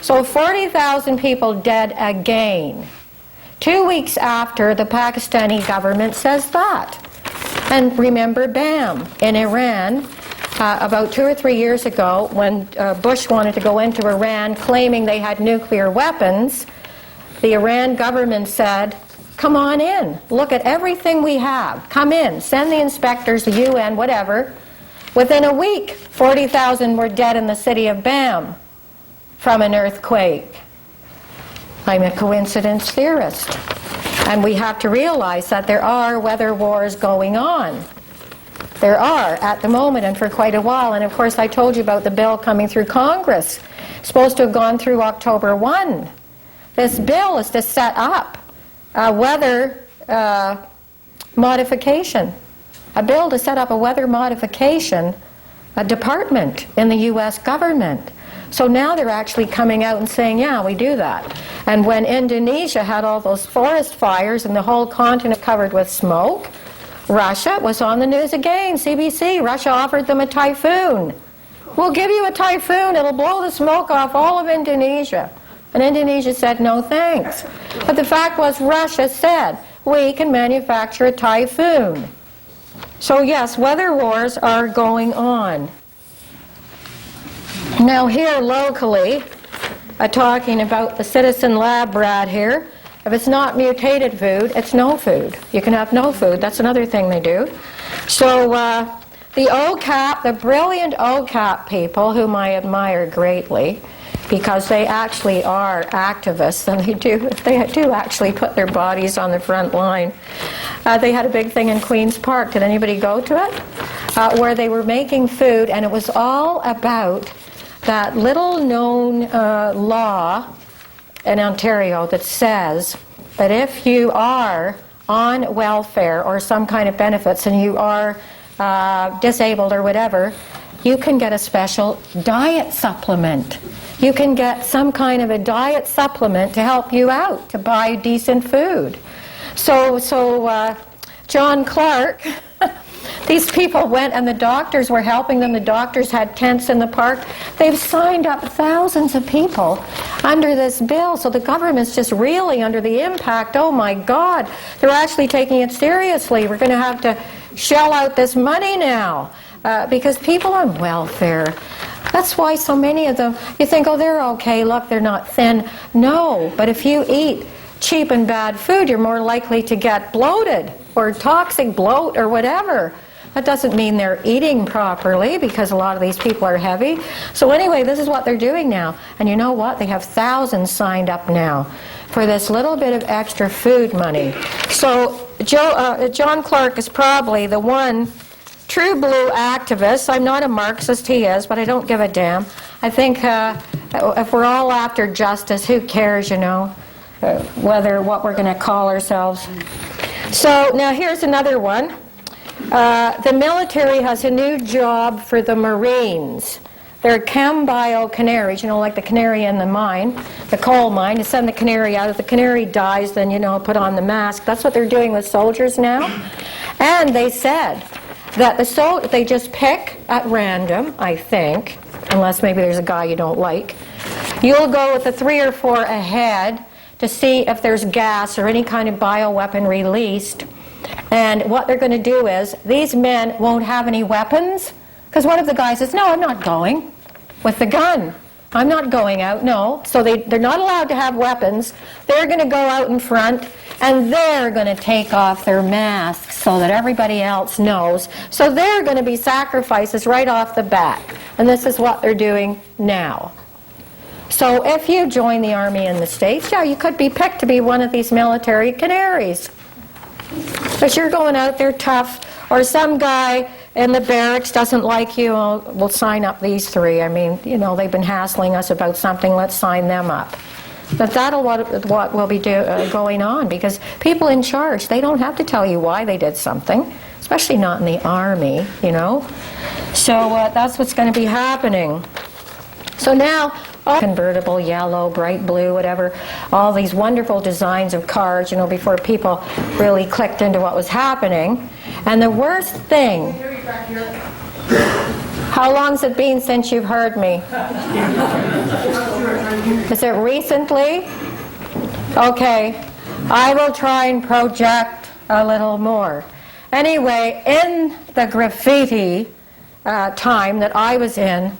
So 40,000 people dead again. 2 weeks after the Pakistani government says that. And remember, bam, in Iran, about 2 or 3 years ago, when Bush wanted to go into Iran claiming they had nuclear weapons, the Iran government said, come on in, look at everything we have, come in, send the inspectors, the UN, whatever. Within a week, 40,000 were dead in the city of Bam from an earthquake. I'm a coincidence theorist. And we have to realize that there are weather wars going on. There are at the moment and for quite a while. And of course I told you about the bill coming through Congress. It's supposed to have gone through October 1. This bill is to set up a weather modification. A bill to set up a weather modification department in the U.S. government. So now they're actually coming out and saying, yeah, we do that. And when Indonesia had all those forest fires and the whole continent covered with smoke, Russia was on the news again, CBC. Russia offered them a typhoon. We'll give you a typhoon, it'll blow the smoke off all of Indonesia. And Indonesia said, no thanks. But the fact was, Russia said, we can manufacture a typhoon. So yes, weather wars are going on. Now here locally, talking about the citizen lab rat here, if it's not mutated food, it's no food. You can have no food. That's another thing they do. So the OCAP, the brilliant OCAP people, whom I admire greatly, because they actually are activists, and they do actually put their bodies on the front line. They had a big thing in Queen's Park. Did anybody go to it? Where they were making food, and it was all about that little-known law in Ontario that says that if you are on welfare or some kind of benefits and you are disabled or whatever, you can get a special diet supplement. You can get some kind of a diet supplement to help you out, to buy decent food. So John Clark, these people went and the doctors were helping them. The doctors had tents in the park. They've signed up thousands of people under this bill. So the government's just really under the impact. Oh my God, they're actually taking it seriously. We're going to have to shell out this money now because people on welfare, that's why so many of them, you think, oh, they're okay, look, they're not thin. No, but if you eat cheap and bad food, you're more likely to get bloated or toxic bloat or whatever. That doesn't mean they're eating properly, because a lot of these people are heavy. So anyway, this is what they're doing now. And you know what? They have thousands signed up now for this little bit of extra food money. So John Clark is probably the one true blue activist. I'm not a Marxist, he is, but I don't give a damn. I think if we're all after justice, who cares, you know, what we're going to call ourselves. So now here's another one. The military has a new job for the Marines. They're chem bio canaries, you know, like the canary in the mine, the coal mine. To send the canary out. If the canary dies, then, you know, put on the mask. That's what they're doing with soldiers now. And they said that they just pick at random, I think, unless maybe there's a guy you don't like. You'll go with the 3 or 4 ahead to see if there's gas or any kind of bioweapon released. And what they're going to do is, these men won't have any weapons, because one of the guys says, no, I'm not going with the gun. I'm not going out, no. So they're not allowed to have weapons. They're going to go out in front, and they're going to take off their masks so that everybody else knows. So they're going to be sacrifices right off the bat. And this is what they're doing now. So if you join the Army in the States, yeah, you could be picked to be one of these military canaries. But you're going out there tough, or some guy in the barracks doesn't like you, we'll sign up these 3. I mean, you know, they've been hassling us about something, let's sign them up. But that'll what will be going on, because people in charge, they don't have to tell you why they did something, especially not in the Army, you know. So that's what's going to be happening. So now, Convertible, yellow, bright blue, whatever, all these wonderful designs of cars, you know, before people really clicked into what was happening. And the worst thing, how long's it been since you've heard me? Is it recently? Okay, I will try and project a little more. Anyway, in the graffiti time that I was in,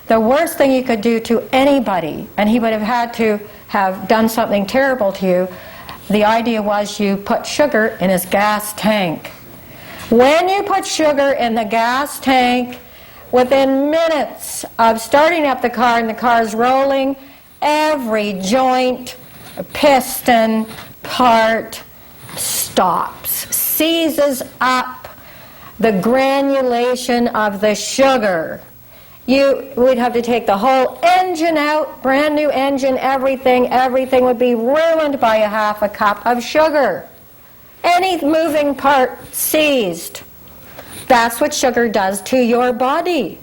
the worst thing you could do to anybody, and he would have had to have done something terrible to you, the idea was you put sugar in his gas tank. When you put sugar in the gas tank, within minutes of starting up the car and the car's rolling, every joint, piston, part stops, seizes up the granulation of the sugar. You would have to take the whole engine out, brand new engine, everything would be ruined by a half a cup of sugar. Any moving part seized. That's what sugar does to your body,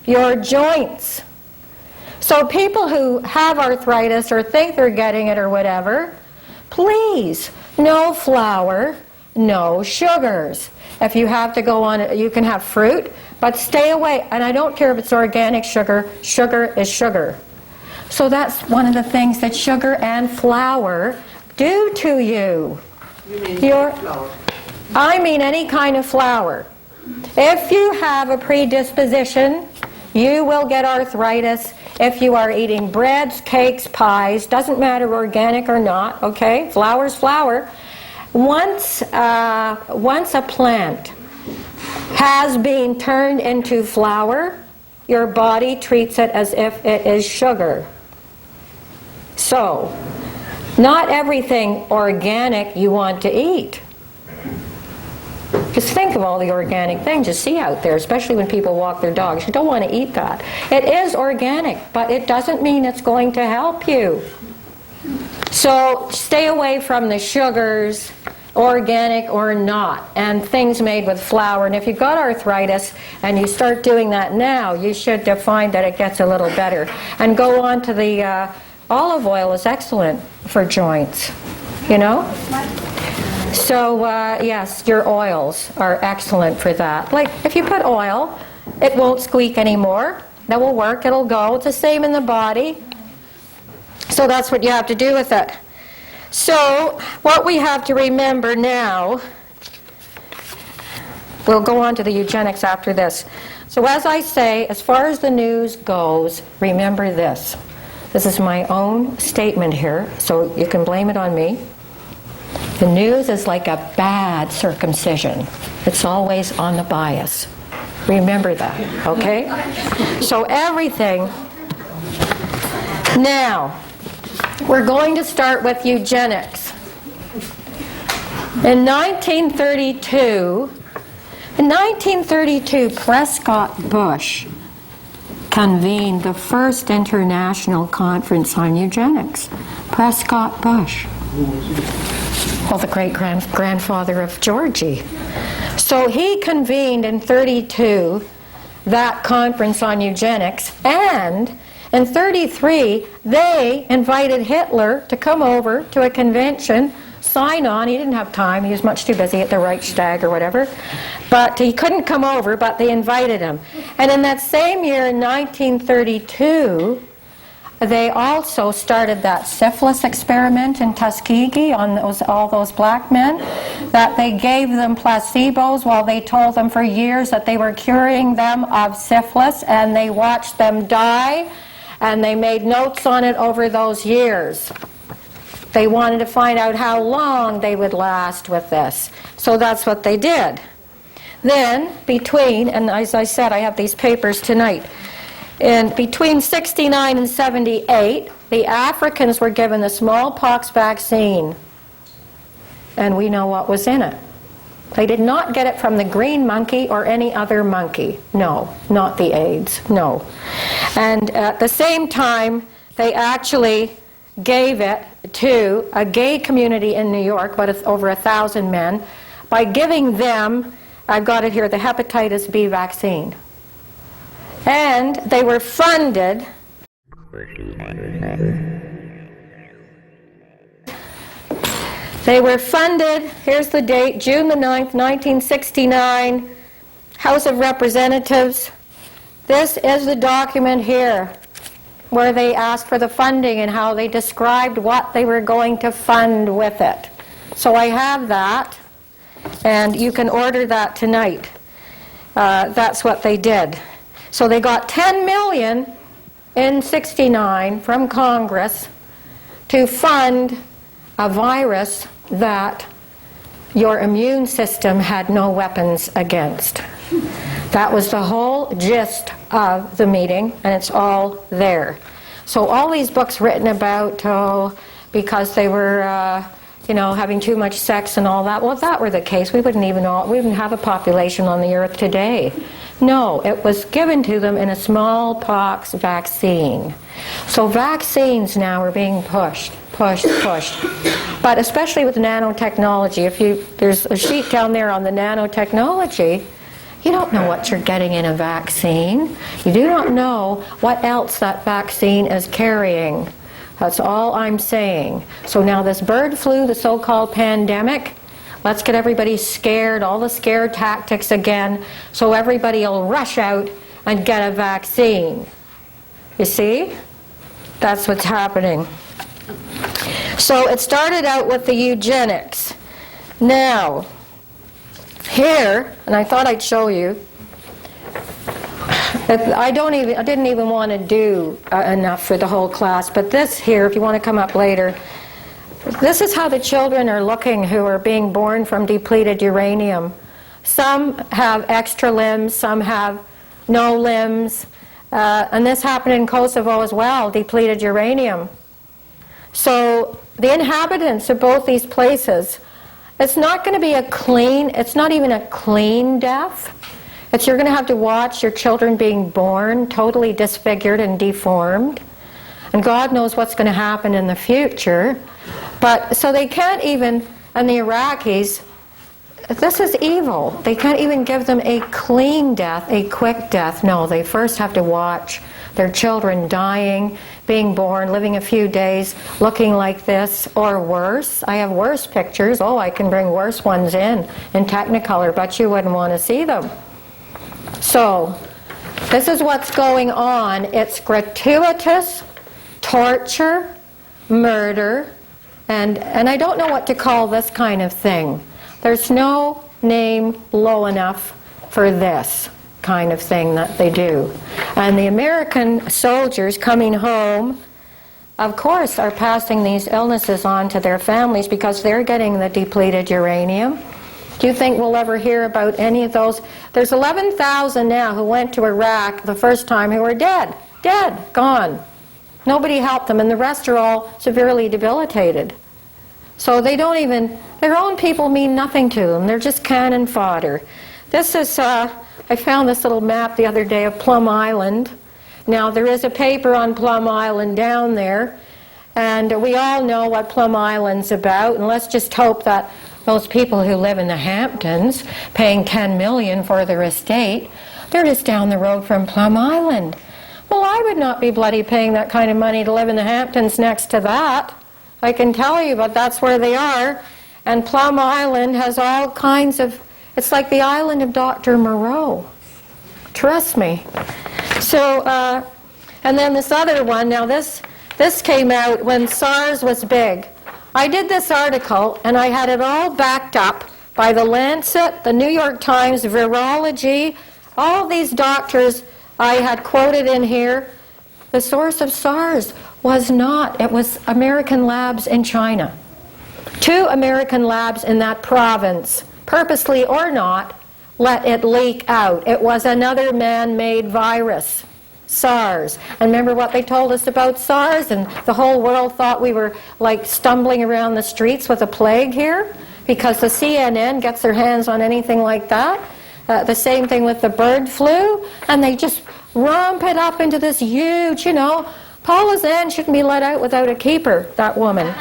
your joints. So people who have arthritis or think they're getting it or whatever, please, no flour, no sugars. If you have to go on, you can have fruit, but stay away. And I don't care if it's organic sugar, sugar is sugar. So that's one of the things that sugar and flour do to you. You mean flour? I mean any kind of flour. If you have a predisposition, you will get arthritis if you are eating breads, cakes, pies, doesn't matter organic or not, okay? Flour's flour. Once a plant has been turned into flour, your body treats it as if it is sugar. So, not everything organic you want to eat. Just think of all the organic things you see out there, especially when people walk their dogs. You don't want to eat that. It is organic, but it doesn't mean it's going to help you. So stay away from the sugars, organic or not, and things made with flour. And if you've got arthritis and you start doing that now, you should find that it gets a little better. And go on to the olive oil is excellent for joints, you know? So yes, your oils are excellent for that. Like if you put oil, it won't squeak anymore. That will work, it'll go. It's the same in the body. So that's what you have to do with it. So what we have to remember now, we'll go on to the eugenics after this. So as I say, as far as the news goes, remember this. This is my own statement here, so you can blame it on me. The news is like a bad circumcision. It's always on the bias. Remember that, okay? So everything. Now, we're going to start with eugenics. In 1932, Prescott Bush convened the first international conference on eugenics. Prescott Bush. Well, the great-grandfather of Georgie. So he convened in 32 that conference on eugenics, and in 33 they invited Hitler to come over to a convention, sign on. He didn't have time, he was much too busy at the Reichstag or whatever, but he couldn't come over, but they invited him. And in that same year, in 1932, they also started that syphilis experiment in Tuskegee on all those black men, that they gave them placebos while they told them for years that they were curing them of syphilis, and they watched them die, and they made notes on it over those years. They wanted to find out how long they would last with this. So that's what they did. Then, and as I said, I have these papers tonight, and between 69 and 78, the Africans were given the smallpox vaccine. And we know what was in it. They did not get it from the green monkey or any other monkey. No, not the AIDS, no. And at the same time, they actually gave it to a gay community in New York, but it's over 1,000 men, by giving them, I've got it here, the hepatitis B vaccine. And they were funded They were funded, here's the date, June the 9th, 1969, House of Representatives. This is the document here where they asked for the funding and how they described what they were going to fund with it. So I have that, and you can order that tonight. That's what they did. So they got $10 million in '69 from Congress to fund a virus that your immune system had no weapons against. That was the whole gist of the meeting, and it's all there. So all these books written about, because they were, having too much sex and all that, well, if that were the case, we wouldn't have a population on the earth today. No, it was given to them in a smallpox vaccine. So vaccines now are being pushed. But especially with nanotechnology, there's a sheet down there on the nanotechnology. You don't know what you're getting in a vaccine. You do not know what else that vaccine is carrying. That's all I'm saying. So now this bird flu, the so-called pandemic, let's get everybody scared, all the scare tactics again, so everybody will rush out and get a vaccine. You see? That's what's happening. So it started out with the eugenics. Now, here, and I thought I'd show you, I didn't even want to do enough for the whole class, but this here, if you want to come up later, this is how the children are looking who are being born from depleted uranium. Some have extra limbs, some have no limbs, and this happened in Kosovo as well, depleted uranium. So the inhabitants of both these places, it's not going to be it's not even a clean death. You're going to have to watch your children being born totally disfigured and deformed. And God knows what's going to happen in the future. But so they can't even, and the Iraqis, this is evil. They can't even give them a clean death, a quick death. No, they first have to watch their children dying, being born, living a few days, looking like this, or worse. I have worse pictures. Oh, I can bring worse ones in Technicolor, but you wouldn't want to see them. So, this is what's going on. It's gratuitous torture, murder, and I don't know what to call this kind of thing. There's no name low enough for this kind of thing that they do. And the American soldiers coming home, of course, are passing these illnesses on to their families because they're getting the depleted uranium. Do you think we'll ever hear about any of those? There's 11,000 now who went to Iraq the first time who are dead, gone. Nobody helped them, and the rest are all severely debilitated. So they don't even, their own people mean nothing to them. They're just cannon fodder. This is, I found this little map the other day of Plum Island. Now there is a paper on Plum Island down there, and we all know what Plum Island's about, and let's just hope that those people who live in the Hamptons, paying $10 million for their estate, they're just down the road from Plum Island. Well, I would not be bloody paying that kind of money to live in the Hamptons next to that. I can tell you, but that's where they are. And Plum Island has all kinds of, it's like the island of Dr. Moreau. Trust me. So, and then this other one, now this came out when SARS was big. I did this article, and I had it all backed up by the Lancet, the New York Times, Virology, all these doctors I had quoted in here. The source of SARS was not, it was American labs in China. 2 American labs in that province, purposely or not, let it leak out. It was another man-made virus. SARS. And remember what they told us about SARS? And the whole world thought we were like stumbling around the streets with a plague here because the CNN gets their hands on anything like that. The same thing with the bird flu. And they just romp it up into this huge, Paula Zan shouldn't be let out without a keeper, that woman.